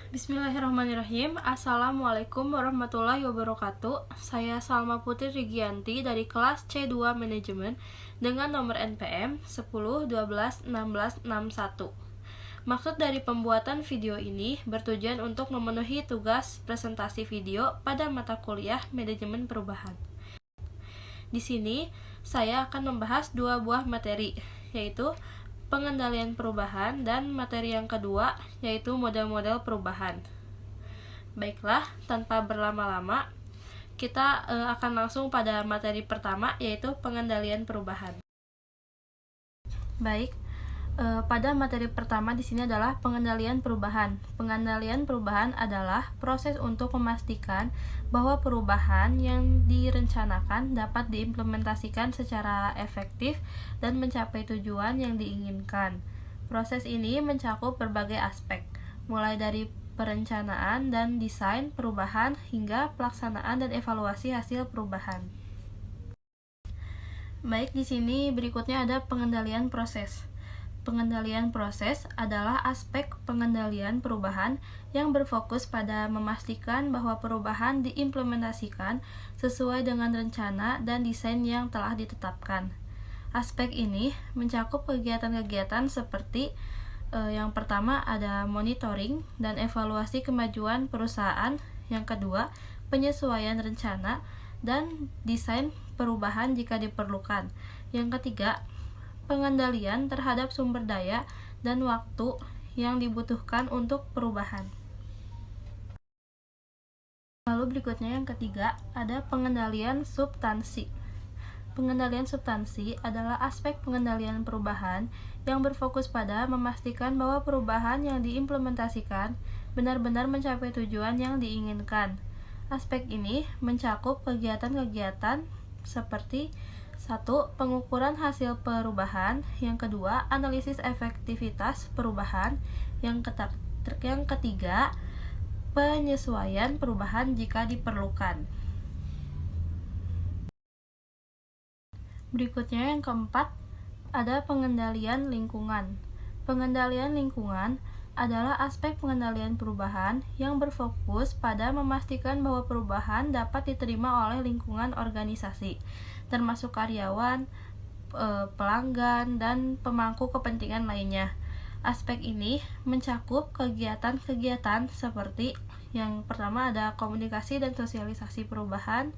Bismillahirrahmanirrahim. Assalamualaikum warahmatullahi wabarakatuh. Saya Salma Putri Rigianti dari kelas C2 Manajemen dengan nomor NPM 10121661. Maksud dari pembuatan video ini bertujuan untuk memenuhi tugas presentasi video pada mata kuliah Manajemen Perubahan. Di sini saya akan membahas dua buah materi, yaitu pengendalian perubahan dan materi yang kedua yaitu model-model perubahan. Baiklah, tanpa berlama-lama, kita akan langsung pada materi pertama yaitu pengendalian perubahan. Baik, pada materi pertama di sini adalah pengendalian perubahan. Pengendalian perubahan adalah proses untuk memastikan bahwa perubahan yang direncanakan dapat diimplementasikan secara efektif dan mencapai tujuan yang diinginkan. Proses ini mencakup berbagai aspek, mulai dari perencanaan dan desain perubahan hingga pelaksanaan dan evaluasi hasil perubahan. Baik, di sini berikutnya ada pengendalian proses. Pengendalian proses adalah aspek pengendalian perubahan yang berfokus pada memastikan bahwa perubahan diimplementasikan sesuai dengan rencana dan desain yang telah ditetapkan. Aspek ini mencakup kegiatan-kegiatan seperti yang pertama ada monitoring dan evaluasi kemajuan perusahaan, yang kedua penyesuaian rencana dan desain perubahan jika diperlukan, yang ketiga pengendalian terhadap sumber daya dan waktu yang dibutuhkan untuk perubahan. Lalu berikutnya yang ketiga ada pengendalian substansi. Pengendalian substansi adalah aspek pengendalian perubahan yang berfokus pada memastikan bahwa perubahan yang diimplementasikan benar-benar mencapai tujuan yang diinginkan. Aspek ini mencakup kegiatan-kegiatan seperti 1. Pengukuran hasil perubahan, yang kedua analisis efektivitas perubahan, yang ketiga penyesuaian perubahan jika diperlukan. Berikutnya yang keempat ada pengendalian lingkungan. Pengendalian lingkungan adalah aspek pengendalian perubahan yang berfokus pada memastikan bahwa perubahan dapat diterima oleh lingkungan organisasi, termasuk karyawan, pelanggan, dan pemangku kepentingan lainnya. Aspek ini mencakup kegiatan-kegiatan seperti yang pertama ada komunikasi dan sosialisasi perubahan,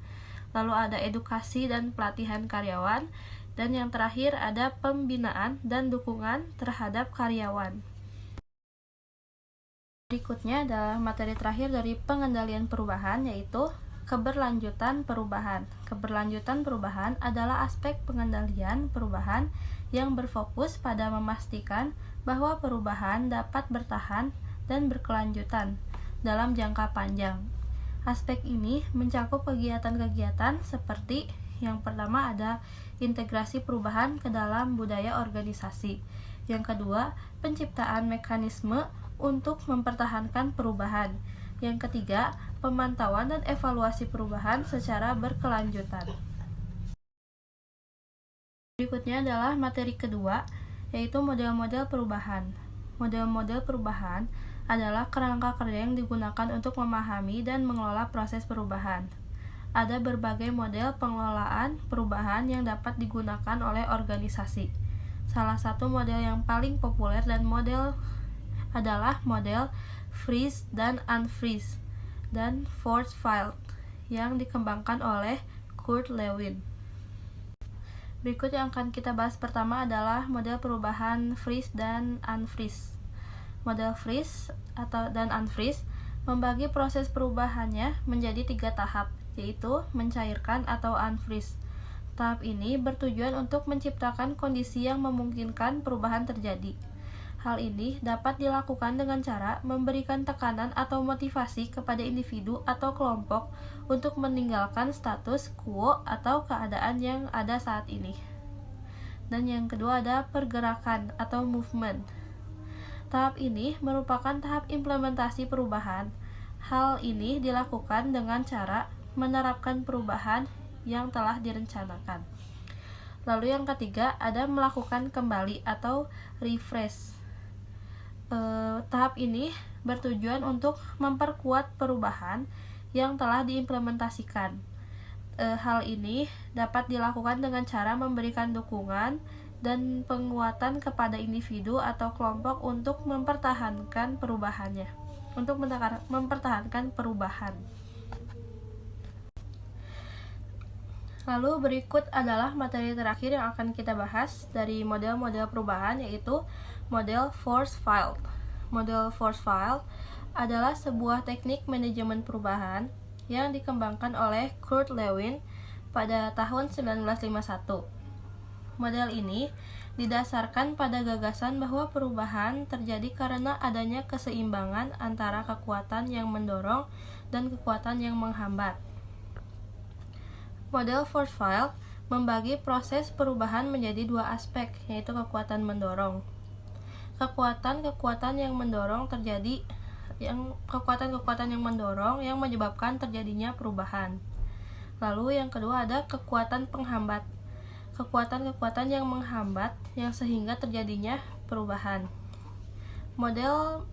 lalu ada edukasi dan pelatihan karyawan, dan yang terakhir ada pembinaan dan dukungan terhadap karyawan. Berikutnya adalah materi terakhir dari pengendalian perubahan, yaitu keberlanjutan perubahan. Keberlanjutan perubahan adalah aspek pengendalian perubahan yang berfokus pada memastikan bahwa perubahan dapat bertahan dan berkelanjutan dalam jangka panjang. Aspek ini mencakup kegiatan-kegiatan seperti yang pertama ada integrasi perubahan ke dalam budaya organisasi. Yang kedua, penciptaan mekanisme untuk mempertahankan perubahan. Yang ketiga, pemantauan dan evaluasi perubahan secara berkelanjutan. Berikutnya adalah materi kedua, yaitu model-model perubahan. Model-model perubahan adalah kerangka kerja yang digunakan untuk memahami dan mengelola proses perubahan. Ada berbagai model pengelolaan perubahan yang dapat digunakan oleh organisasi. Salah satu model yang paling populer dan model adalah model freeze dan unfreeze dan force field yang dikembangkan oleh Kurt Lewin. Berikut yang akan kita bahas pertama adalah model perubahan freeze dan unfreeze. Model freeze dan unfreeze membagi proses perubahannya menjadi 3 tahap, yaitu mencairkan atau unfreeze. Tahap ini bertujuan untuk menciptakan kondisi yang memungkinkan perubahan terjadi. Hal ini dapat dilakukan dengan cara memberikan tekanan atau motivasi kepada individu atau kelompok untuk meninggalkan status quo atau keadaan yang ada saat ini. Dan yang kedua ada pergerakan atau movement. Tahap ini merupakan tahap implementasi perubahan. Hal ini dilakukan dengan cara menerapkan perubahan yang telah direncanakan. Lalu yang ketiga ada melakukan kembali atau refresh. Tahap ini bertujuan untuk memperkuat perubahan yang telah diimplementasikan. Hal ini dapat dilakukan dengan cara memberikan dukungan dan penguatan kepada individu atau kelompok untuk mempertahankan perubahan. Lalu berikut adalah materi terakhir yang akan kita bahas dari model-model perubahan, yaitu model force field. Model force field adalah sebuah teknik manajemen perubahan yang dikembangkan oleh Kurt Lewin pada tahun 1951. Model ini didasarkan pada gagasan bahwa perubahan terjadi karena adanya keseimbangan antara kekuatan yang mendorong dan kekuatan yang menghambat. Model force field membagi proses perubahan menjadi dua aspek, yaitu kekuatan mendorong. Kekuatan-kekuatan yang mendorong yang menyebabkan terjadinya perubahan. Lalu yang kedua ada kekuatan penghambat. Kekuatan-kekuatan yang menghambat yang sehingga terjadinya perubahan. Model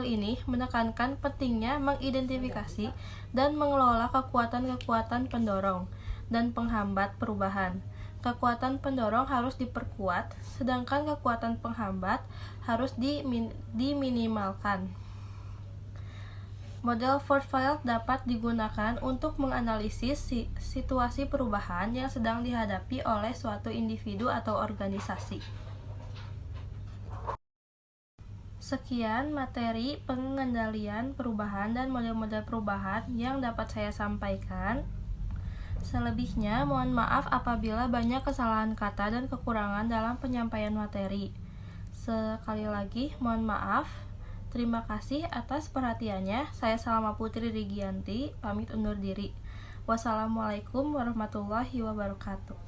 ini menekankan pentingnya mengidentifikasi dan mengelola kekuatan-kekuatan pendorong dan penghambat perubahan. Kekuatan pendorong harus diperkuat, sedangkan kekuatan penghambat harus diminimalkan. Model force field dapat digunakan untuk menganalisis situasi perubahan yang sedang dihadapi oleh suatu individu atau organisasi. Sekian materi pengendalian perubahan dan model-model perubahan yang dapat saya sampaikan. Selebihnya, mohon maaf apabila banyak kesalahan kata dan kekurangan dalam penyampaian materi. Sekali lagi, mohon maaf. Terima kasih atas perhatiannya. Saya Salma Putri Rigianti, pamit undur diri. Wassalamualaikum warahmatullahi wabarakatuh.